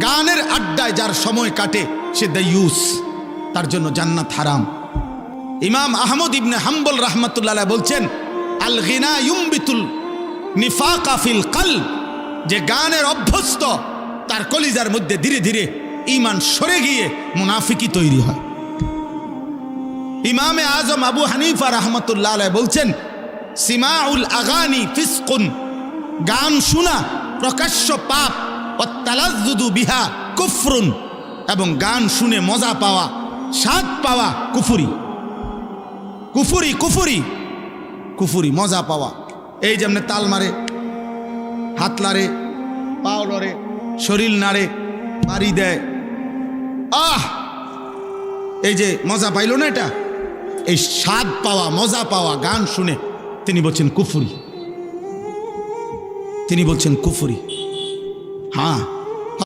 গানের আড্ডায় যার সময় কাটে সে দাইয়ুস, তার জন্য জান্নাত হারাম। ইমাম আহমদ ইবনে হাম্বল রাহমাতুল্লাহ বলছেন, আল গিনা ইউমবিতুল নিফাকা ফিল কলব, যে গানের অভ্যস্ত তার কলিজার মধ্যে ধীরে ধীরে ঈমান সরে গিয়ে মুনাফিকি তৈরি হয়। ইমামে আজম আবু হানিফা রাহমাতুল্লাহ বলছেন, সিমাউল আগানি ফিসকুন, গান শোনা প্রকাশ্য পাপ, ওয়াত্তালাজ্জুদু বিহা কুফরুন, এবং গান শুনে মজা পাওয়া, স্বাদ পাওয়া কুফরি। কুফরি কুফরি কুফরি, মজা পাওয়া। এই যেমন তাল মারে, হাত লাড়ে, পাও লড়ে, শরীর নাড়ে, বাড়ি দেয়, এই যে মজা পাইল না, এটা এই স্বাদ পাওয়া, মজা পাওয়া গান শুনে তিনি বলছেন কুফরি, তিনি বলছেন কুফরি। হ্যাঁ,